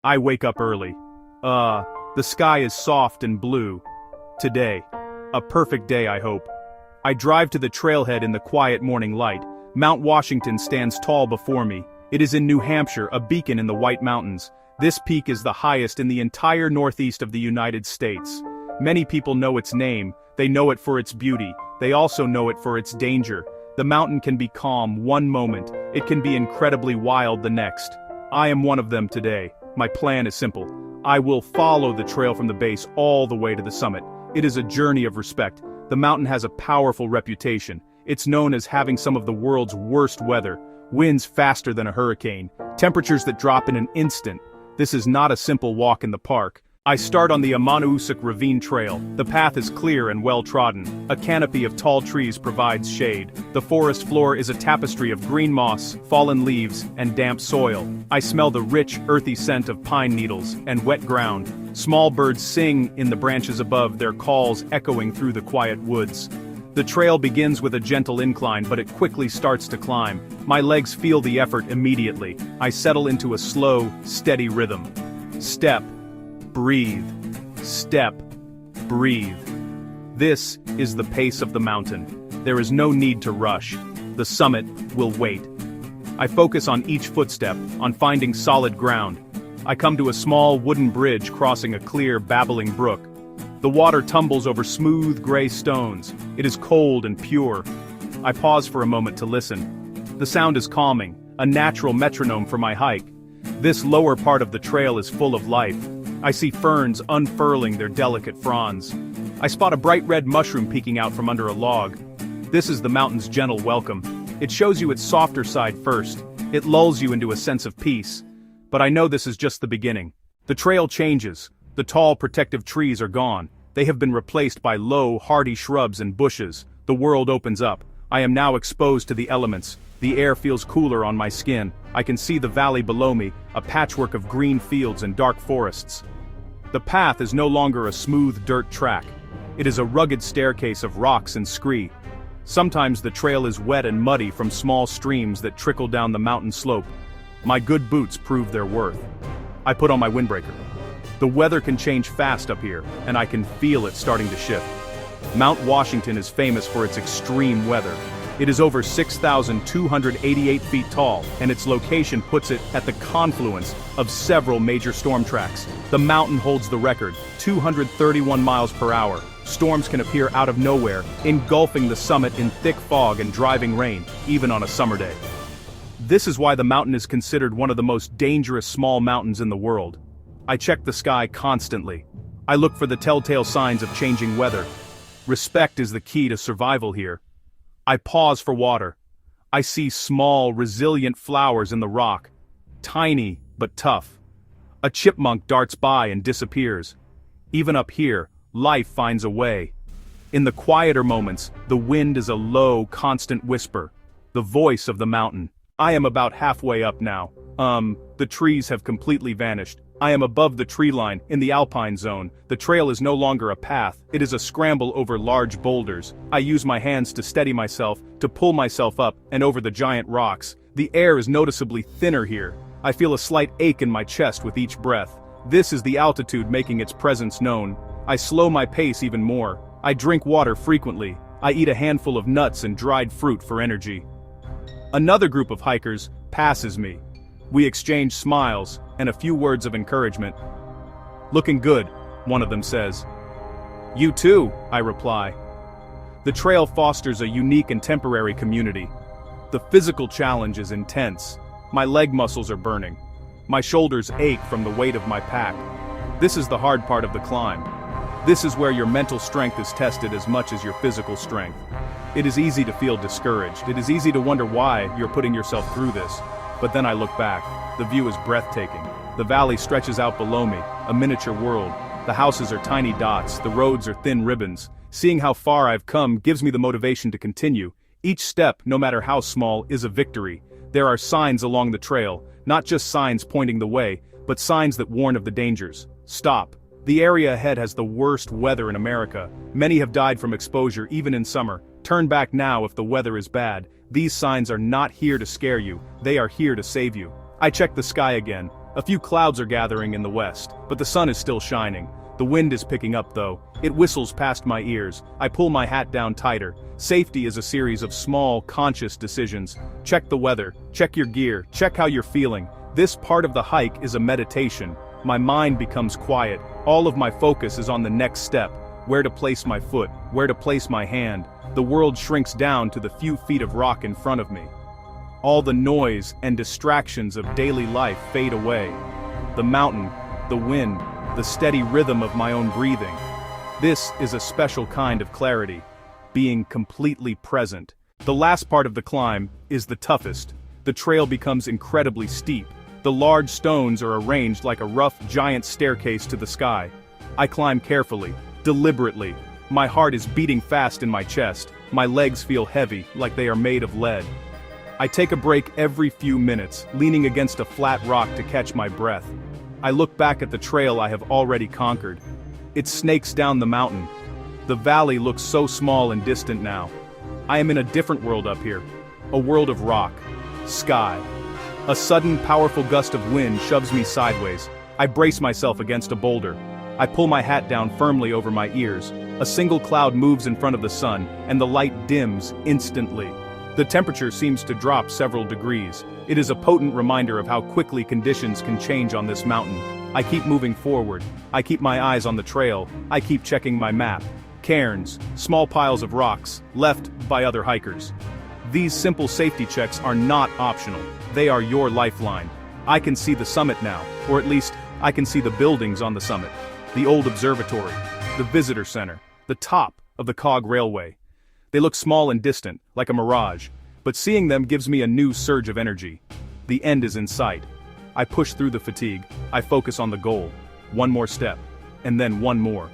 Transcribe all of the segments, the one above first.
I wake up early. The sky is soft and blue. Today. A perfect day, I hope. I drive to the trailhead in the quiet morning light. Mount Washington stands tall before me. It is in New Hampshire, a beacon in the White Mountains. This peak is the highest in the entire northeast of the United States. Many people know its name. They know it for its beauty. They also know it for its danger. The mountain can be calm one moment. It can be incredibly wild the next. I am one of them today. My plan is simple. I will follow the trail from the base all the way to the summit. It is a journey of respect. The mountain has a powerful reputation. It's known as having some of the world's worst weather. Winds faster than a hurricane. Temperatures that drop in an instant. This is not a simple walk in the park. I start on the amzn.to ravine trail. The path is clear and well-trodden. A canopy of tall trees provides shade. The forest floor is a tapestry of green moss, fallen leaves, and damp soil. I smell the rich, earthy scent of pine needles and wet ground. Small birds sing in the branches above, their calls echoing through the quiet woods. The trail begins with a gentle incline, but it quickly starts to climb. My legs feel the effort immediately. I settle into a slow, steady rhythm. Step. Breathe. Step. Breathe. This is the pace of the mountain. There is no need to rush. The summit will wait. I focus on each footstep, on finding solid ground. I come to a small wooden bridge crossing a clear, babbling brook. The water tumbles over smooth gray stones. It is cold and pure. I pause for a moment to listen. The sound is calming, a natural metronome for my hike. This lower part of the trail is full of life. I see ferns unfurling their delicate fronds. I spot a bright red mushroom peeking out from under a log. This is the mountain's gentle welcome. It shows you its softer side first. It lulls you into a sense of peace. But I know this is just the beginning. The trail changes. The tall, protective trees are gone. They have been replaced by low, hardy shrubs and bushes. The world opens up. I am now exposed to the elements. The air feels cooler on my skin. I can see the valley below me, a patchwork of green fields and dark forests. The path is no longer a smooth dirt track. It is a rugged staircase of rocks and scree. Sometimes the trail is wet and muddy from small streams that trickle down the mountain slope. My good boots prove their worth. I put on my windbreaker. The weather can change fast up here, and I can feel it starting to shift. Mount Washington is famous for its extreme weather. It is over 6,288 feet tall, and its location puts it at the confluence of several major storm tracks. The mountain holds the record, 231 miles per hour. Storms can appear out of nowhere, engulfing the summit in thick fog and driving rain, even on a summer day. This is why the mountain is considered one of the most dangerous small mountains in the world. I check the sky constantly. I look for the telltale signs of changing weather. Respect is the key to survival here. I pause for water. I see small, resilient flowers in the rock. Tiny, but tough. A chipmunk darts by and disappears. Even up here, life finds a way. In the quieter moments, the wind is a low, constant whisper. The voice of the mountain. I am about halfway up now. The trees have completely vanished. I am above the tree line, in the alpine zone. The trail is no longer a path, it is a scramble over large boulders. I use my hands to steady myself, to pull myself up and over the giant rocks. The air is noticeably thinner here. I feel a slight ache in my chest with each breath. This is the altitude making its presence known. I slow my pace even more. I drink water frequently. I eat a handful of nuts and dried fruit for energy. Another group of hikers passes me. We exchange smiles and a few words of encouragement. "Looking good," one of them says. "You too," I reply. The trail fosters a unique and temporary community. The physical challenge is intense. My leg muscles are burning. My shoulders ache from the weight of my pack. This is the hard part of the climb. This is where your mental strength is tested as much as your physical strength. It is easy to feel discouraged. It is easy to wonder why you're putting yourself through this. But then I look back. The view is breathtaking. The valley stretches out below me, a miniature world. The houses are tiny dots, the roads are thin ribbons. Seeing how far I've come gives me the motivation to continue. Each step, no matter how small, is a victory. There are signs along the trail, not just signs pointing the way, but signs that warn of the dangers. Stop. The area ahead has the worst weather in America. Many have died from exposure, even in summer. Turn back now if the weather is bad. These signs are not here to scare you, they are here to save you. I check the sky again. A few clouds are gathering in the west, but the sun is still shining. The wind is picking up though. It whistles past my ears. I pull my hat down tighter. Safety is a series of small, conscious decisions. Check the weather, check your gear, check how you're feeling. This part of the hike is a meditation. My mind becomes quiet. All of my focus is on the next step. Where to place my foot, where to place my hand. The world shrinks down to the few feet of rock in front of me. All the noise and distractions of daily life fade away. The mountain, the wind, the steady rhythm of my own breathing. This is a special kind of clarity, being completely present. The last part of the climb is the toughest. The trail becomes incredibly steep. The large stones are arranged like a rough, giant staircase to the sky. I climb carefully, deliberately. My heart is beating fast in my chest. My legs feel heavy, like they are made of lead. I take a break every few minutes, leaning against a flat rock to catch my breath. I look back at the trail I have already conquered. It snakes down the mountain. The valley looks so small and distant now. I am in a different world up here. A world of rock, sky. A sudden, powerful gust of wind shoves me sideways. I brace myself against a boulder. I pull my hat down firmly over my ears. A single cloud moves in front of the sun, and the light dims instantly. The temperature seems to drop several degrees. It is a potent reminder of how quickly conditions can change on this mountain. I keep moving forward. I keep my eyes on the trail. I keep checking my map. Cairns, small piles of rocks, left by other hikers. These simple safety checks are not optional. They are your lifeline. I can see the summit now, or at least, I can see the buildings on the summit. The old observatory, the visitor center, the top of the cog railway. They look small and distant, like a mirage, but seeing them gives me a new surge of energy. The end is in sight. I push through the fatigue. I focus on the goal. One more step, and then one more.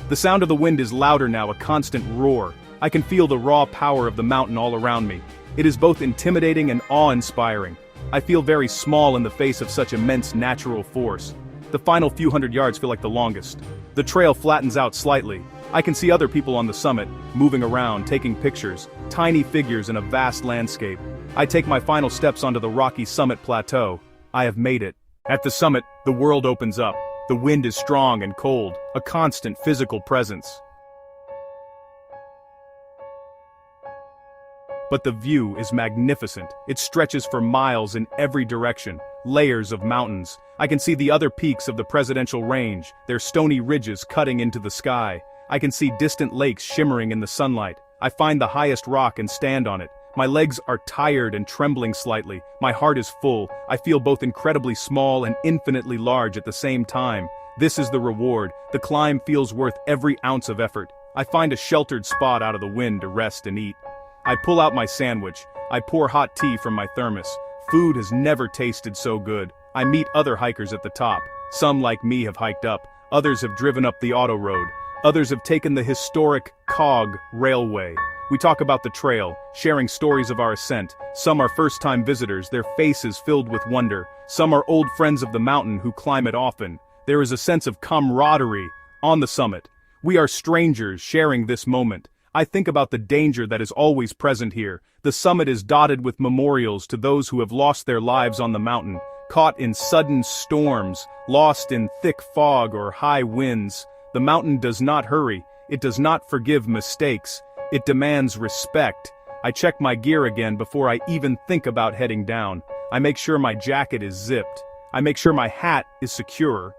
The sound of the wind is louder now, a constant roar. I can feel the raw power of the mountain all around me. It is both intimidating and awe-inspiring. I feel very small in the face of such immense natural force. The final few hundred yards feel like the longest. The trail flattens out slightly. I can see other people on the summit, moving around, taking pictures, tiny figures in a vast landscape. I take my final steps onto the rocky summit plateau. I have made it. At the summit, the world opens up. The wind is strong and cold, a constant physical presence. But the view is magnificent. It stretches for miles in every direction, layers of mountains. I can see the other peaks of the Presidential Range, their stony ridges cutting into the sky. I can see distant lakes shimmering in the sunlight. I find the highest rock and stand on it. My legs are tired and trembling slightly. My heart is full. I feel both incredibly small and infinitely large at the same time. This is the reward. The climb feels worth every ounce of effort. I find a sheltered spot out of the wind to rest and eat. I pull out my sandwich. I pour hot tea from my thermos. Food has never tasted so good. I meet other hikers at the top. Some, like me, have hiked up. Others have driven up the auto road. Others have taken the historic cog railway. We talk about the trail, sharing stories of our ascent. Some are first-time visitors, their faces filled with wonder. Some are old friends of the mountain who climb it often. There is a sense of camaraderie on the summit. We are strangers sharing this moment. I think about the danger that is always present here. The summit is dotted with memorials to those who have lost their lives on the mountain, caught in sudden storms, lost in thick fog or high winds. The mountain does not hurry. It does not forgive mistakes. It demands respect. I check my gear again before I even think about heading down. I make sure my jacket is zipped. I make sure my hat is secure.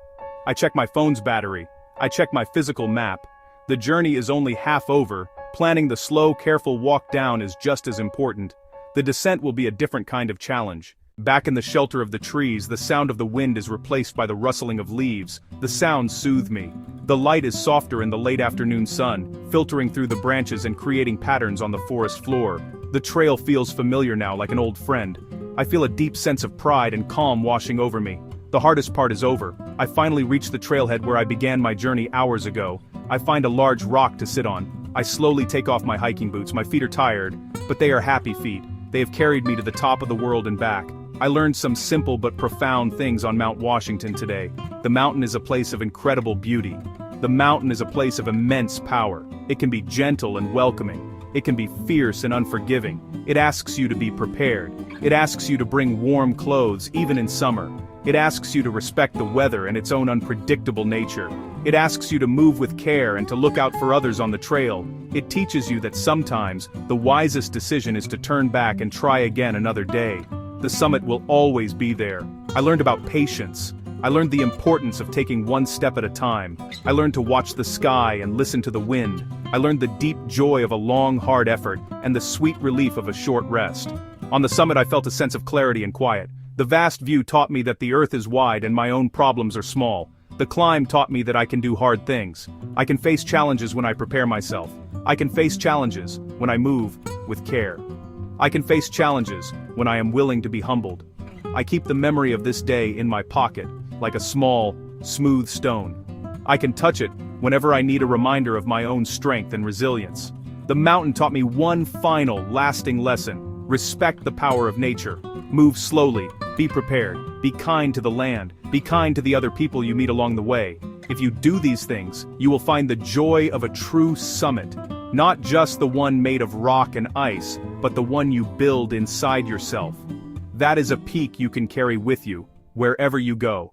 I check my phone's battery. I check my physical map. The journey is only half over. Planning the slow, careful walk down is just as important. The descent will be a different kind of challenge. Back in the shelter of the trees, the sound of the wind is replaced by the rustling of leaves. The sounds soothe me. The light is softer in the late afternoon sun, filtering through the branches and creating patterns on the forest floor. The trail feels familiar now, like an old friend. I feel a deep sense of pride and calm washing over me. The hardest part is over. I finally reach the trailhead where I began my journey hours ago. I find a large rock to sit on. I slowly take off my hiking boots. My feet are tired, but they are happy feet. They have carried me to the top of the world and back. I learned some simple but profound things on Mount Washington today. The mountain is a place of incredible beauty. The mountain is a place of immense power. It can be gentle and welcoming. It can be fierce and unforgiving. It asks you to be prepared. It asks you to bring warm clothes, even in summer. It asks you to respect the weather and its own unpredictable nature. It asks you to move with care and to look out for others on the trail. It teaches you that sometimes, the wisest decision is to turn back and try again another day. The summit will always be there. I learned about patience. I learned the importance of taking one step at a time. I learned to watch the sky and listen to the wind. I learned the deep joy of a long, hard effort and the sweet relief of a short rest. On the summit I felt a sense of clarity and quiet. The vast view taught me that the earth is wide and my own problems are small. The climb taught me that I can do hard things. I can face challenges when I prepare myself. I can face challenges when I move with care. I can face challenges when I am willing to be humbled. I keep the memory of this day in my pocket, like a small, smooth stone. I can touch it whenever I need a reminder of my own strength and resilience. The mountain taught me one final, lasting lesson. Respect the power of nature. Move slowly, be prepared, be kind to the land, be kind to the other people you meet along the way. If you do these things, you will find the joy of a true summit. Not just the one made of rock and ice, but the one you build inside yourself. That is a peak you can carry with you, wherever you go.